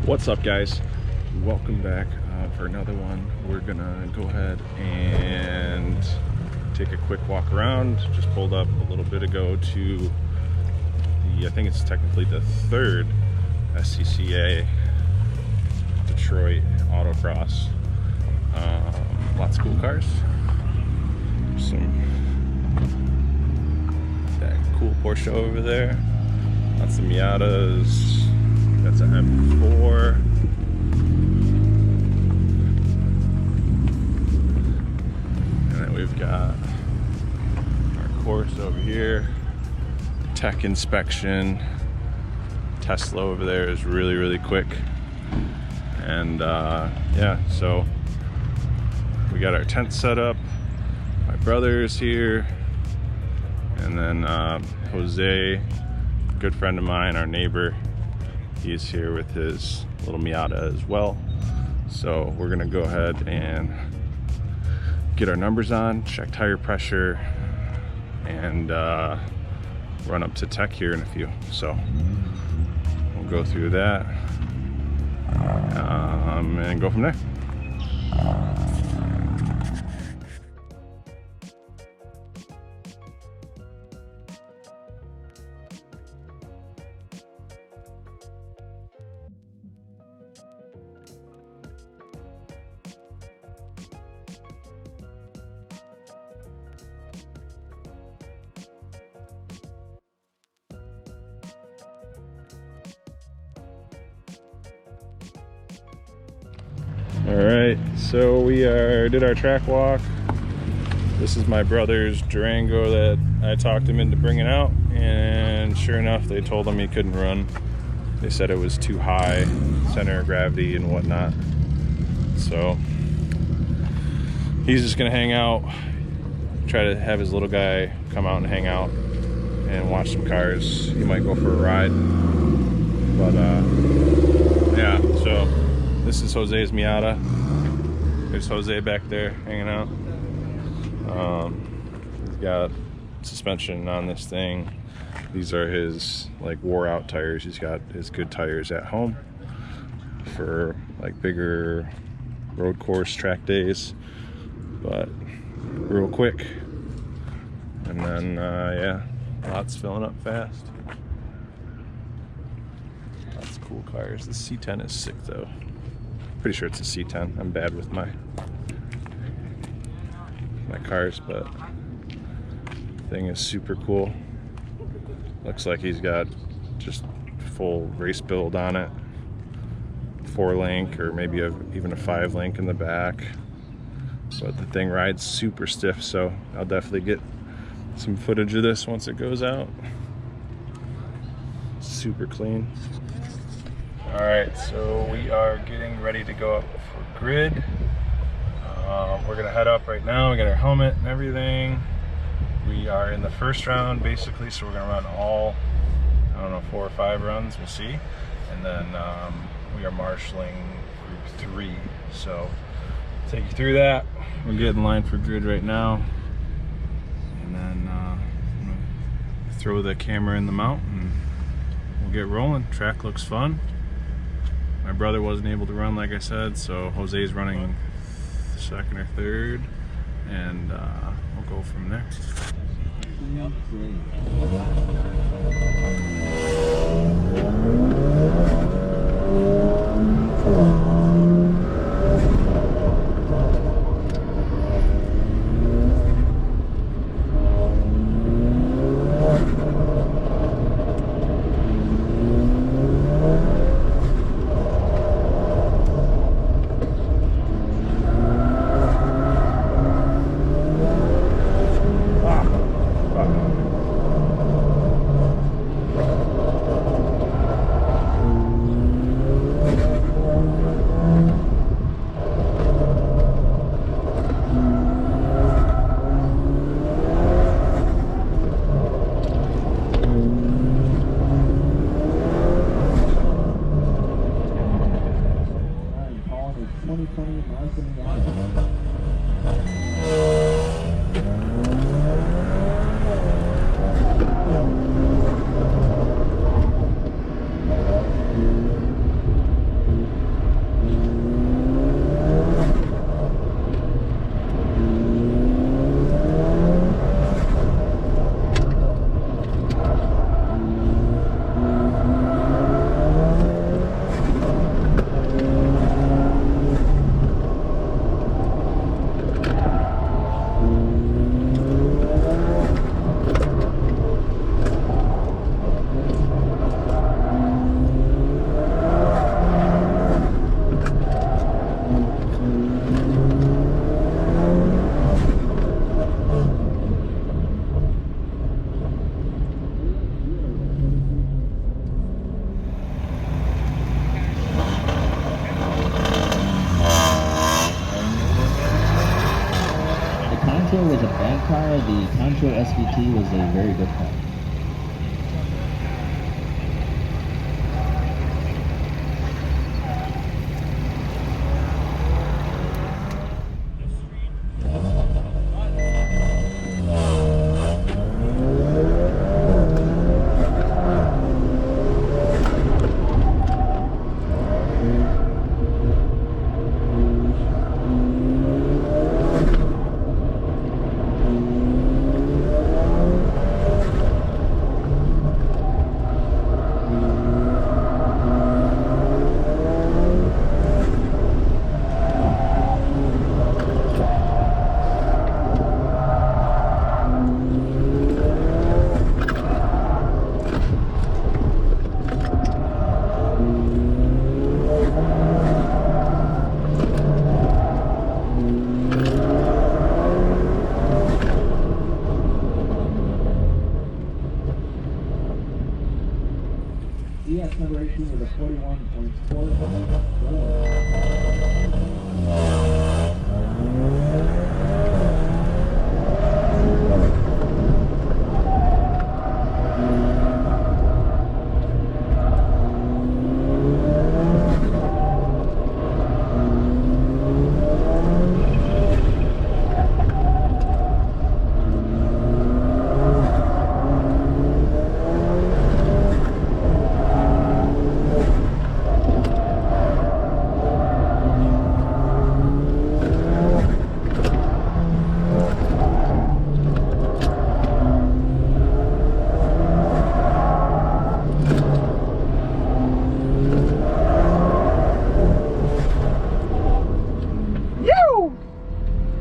What's up, guys? Welcome back for another one. We're gonna go ahead and take a quick walk around. Just pulled up a little bit ago to the, I think it's technically the third SCCA Detroit autocross. Lots of cool cars. That cool Porsche over there. Lots of Miatas. That's an M4. And then we've got our course over here. Tech inspection. Tesla over there is really quick. And yeah, so we got our tent set up. My brother is here. And then Jose, good friend of mine, our neighbor, he's here with his little Miata as well. So we're gonna go ahead and get our numbers on, check tire pressure, and run up to Tech here in a few. So we'll go through that and go from there. All right, so we did our track walk. This is my brother's Durango that I talked him into bringing out, and sure enough, they told him he couldn't run. They said it was too high, center of gravity and whatnot. So he's just gonna hang out, try to have his little guy come out and hang out and watch some cars. He might go for a ride, but yeah, so this is Jose's Miata. There's Jose back there hanging out. He's got suspension on this thing. These are his like wore out tires. He's got his good tires at home for like bigger road course track days, but real quick. And then yeah, lots filling up fast. Lots of cool cars. The C10 is sick though. Pretty sure it's a C10. I'm bad with my cars, but the thing is super cool. Looks like he's got just full race build on it. 4-link or maybe even a 5-link in the back. But the thing rides super stiff, so I'll definitely get some footage of this once it goes out. Super clean. All right, so we are getting ready to go up for grid. We're gonna head up right now. We got our helmet and everything. We are in the first round basically, so we're gonna run all, I don't know, 4 or 5 runs, we'll see. And then we are marshaling group 3. So take you through that. We're getting in line for grid right now. And then I'm gonna throw the camera in the mount and we'll get rolling. Track looks fun. My brother wasn't able to run, like I said, so Jose's running second or third, and we'll go from there. was a bad car, the Contour SVT was a very good car. ES numeration with a 41.4.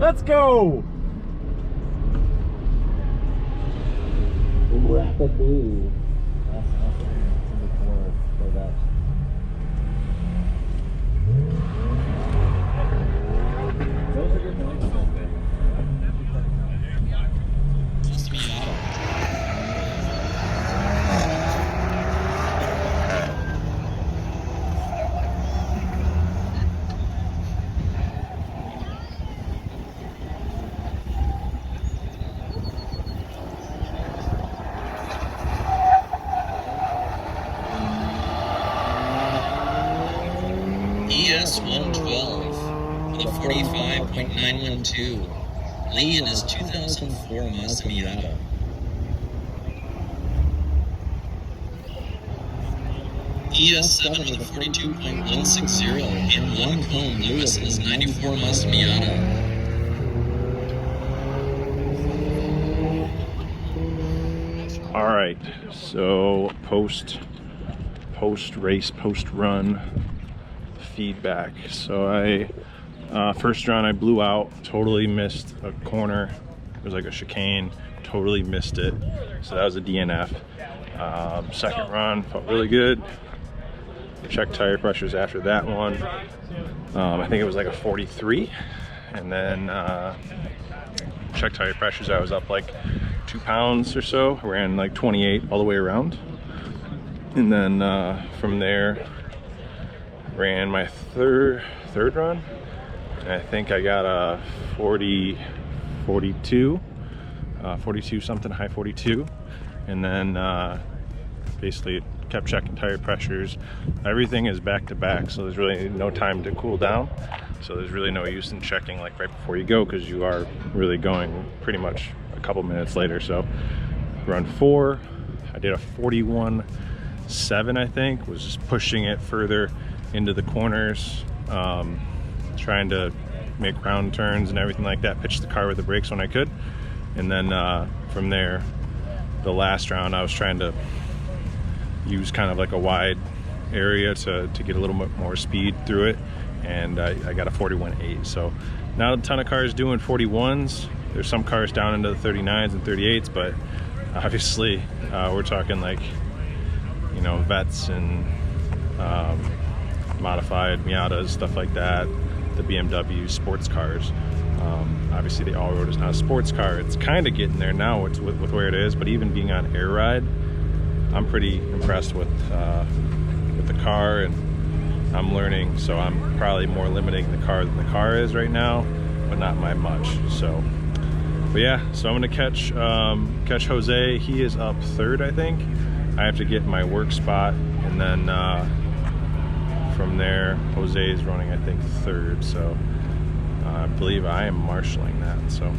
Let's go! Rapidly. That's for that. Those are good points. ES 112 with a 45.912. Lee in his 2004 Mazda Miata. ES 7 with a 42.160 and one cone Lewis in his 94 Mazda Miata. All right, so post race, post run feedback. So first run I blew out, totally missed a corner. It was like a chicane, totally missed it. So that was a DNF. Second run felt really good. Checked tire pressures after that one. I think it was like a 43, and then checked tire pressures. I was up like 2 pounds or so. I ran like 28 all the way around, and then from there ran my third run, and I think I got a 42 something, high 42, and then basically kept checking tire pressures. Everything is back to back, so there's really no time to cool down, so there's really no use in checking like right before you go, because you are really going pretty much a couple minutes later. So run 4, I did a 41.7, I think, was just pushing it further into the corners, trying to make round turns and everything like that, pitch the car with the brakes when I could. And then from there, the last round I was trying to use kind of like a wide area to get a little bit more speed through it, and I got a 41.8. So not a ton of cars doing 41s. There's some cars down into the 39s and 38s, but obviously we're talking like, you know, vets and modified Miatas, stuff like that, the BMW sports cars. Obviously the Allroad is not a sports car. It's kind of getting there now with where it is, but even being on Air Ride, I'm pretty impressed with the car, and I'm learning, so I'm probably more limiting the car than the car is right now, but not by much. So But yeah, so I'm gonna catch Jose. He is up third, I think. I have to get my work spot, and then from there, Jose is running, I think, third. So I believe I am marshalling that. So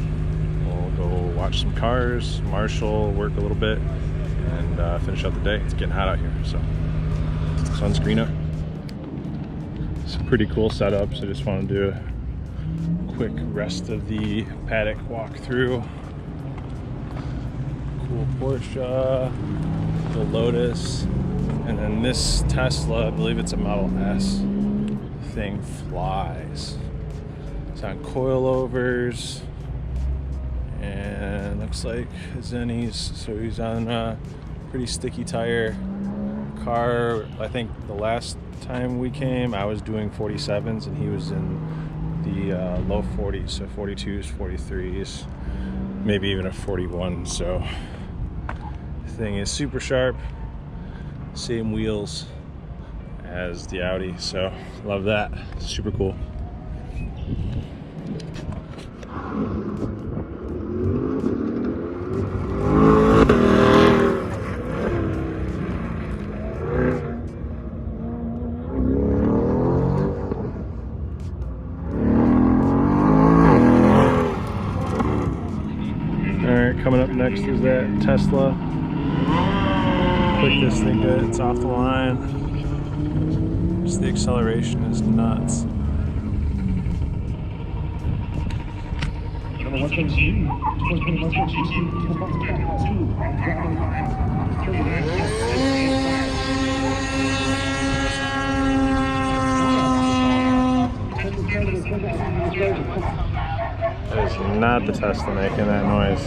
we'll go watch some cars, marshal, work a little bit, and finish out the day. It's getting hot out here, so sunscreen up. It's a pretty cool setup, so just want to do a quick rest of the paddock walkthrough. Cool Porsche, the Lotus, and then this Tesla, I believe it's a Model S, thing flies. It's on coilovers, and looks like Zenny's, so he's on a pretty sticky tire. Car, I think the last time we came, I was doing 47s and he was in the low 40s, so 42s, 43s, maybe even a 41. So the thing is super sharp, same wheels as the Audi, so love that. Super cool. Coming up next is that Tesla. Quick this thing gets off the line. Just the acceleration is nuts. That is not the Tesla making that noise.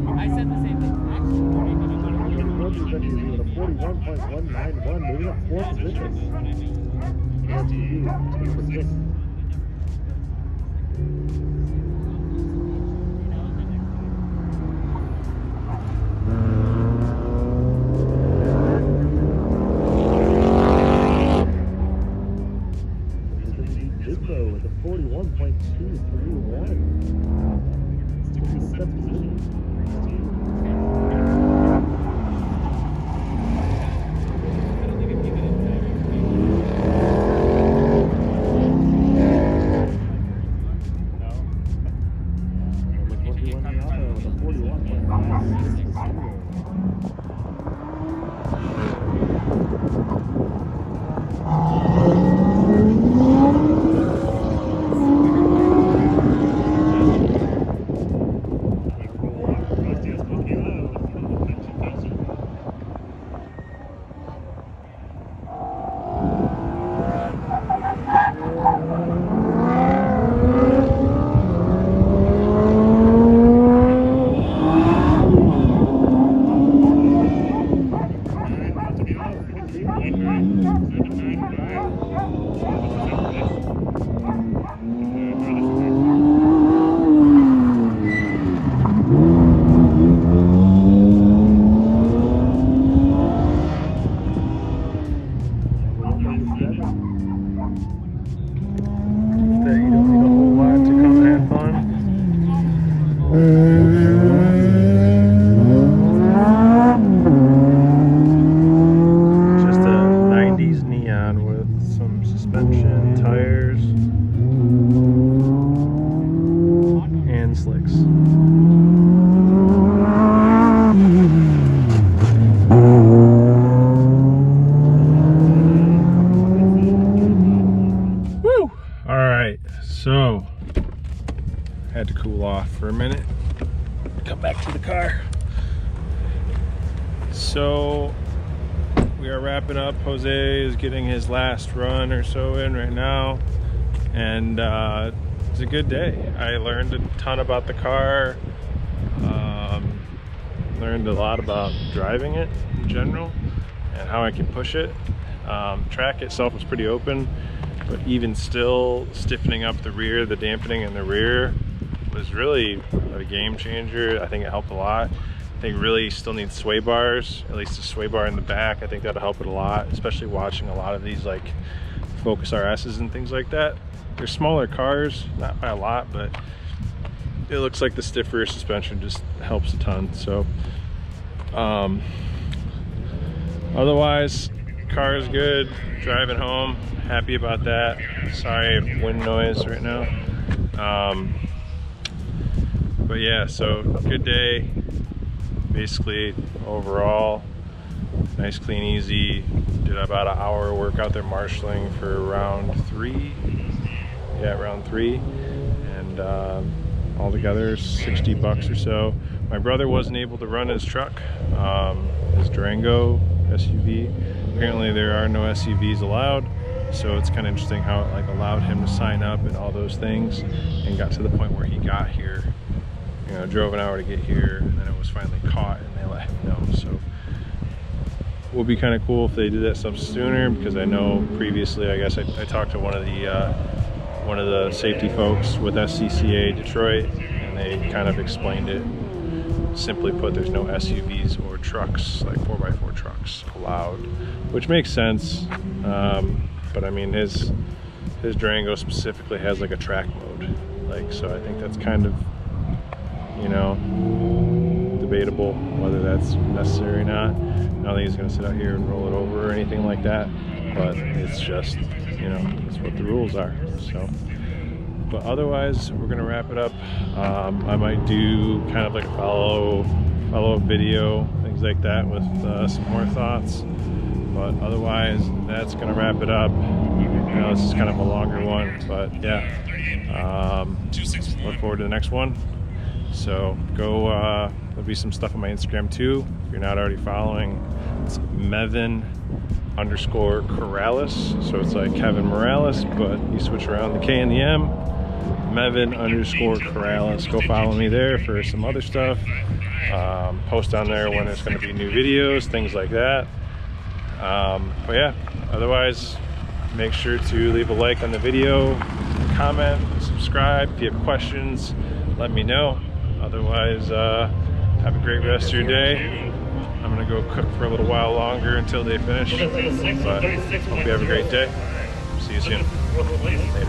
I said the same thing. with a 41.231. So, had to cool off for a minute, come back to the car. So, we are wrapping up. Jose is getting his last run or so in right now, and it's a good day. I learned a ton about the car, learned a lot about driving it in general and how I can push it. Track itself was pretty open. but even still, stiffening up the rear, the dampening in the rear was really a game changer. I think it helped a lot. I think really still needs sway bars, at least a sway bar in the back. I think that'll help it a lot, especially watching a lot of these like Focus RSs and things like that. They're smaller cars, not by a lot, but it looks like the stiff rear suspension just helps a ton. So otherwise, car is good. Driving home, happy about that. Sorry, wind noise right now. But yeah, so good day. Basically, overall, nice, clean, easy. Did about an hour workout there marshalling for round 3. Yeah, round 3, and altogether $60 or so. My brother wasn't able to run his truck, his Durango SUV. Apparently there are no SUVs allowed, so it's kind of interesting how it like allowed him to sign up and all those things, and got to the point where he got here, you know, drove an hour to get here, and then it was finally caught and they let him know. So would be kind of cool if they did that stuff sooner, because I know previously, I guess I talked to one of the safety folks with SCCA Detroit, and they kind of explained it. Simply put, there's no SUVs or trucks, like 4x4 trucks allowed, which makes sense. But I mean, his Durango specifically has like a track mode, like, so I think that's kind of, you know, debatable whether that's necessary or not. I don't think he's gonna sit out here and roll it over or anything like that, but it's just, you know, that's what the rules are. So, but otherwise, we're gonna wrap it up. I might do kind of like a follow-up video, things like that, with some more thoughts. But otherwise, that's gonna wrap it up. You know, this is kind of a longer one, but yeah. Look forward to the next one. So go, there'll be some stuff on my Instagram too, if you're not already following. It's Mevin_Corrales. So it's like Kevin Morales, but you switch around the K and the M. Mevin_Corrales. Go follow me there for some other stuff. Post on there when there's going to be new videos, things like that. But yeah, otherwise, make sure to leave a like on the video, comment, subscribe. If you have questions, let me know. Otherwise, have a great rest of your day. I'm gonna go cook for a little while longer until they finish, but hope you have a great day. See you soon. Later.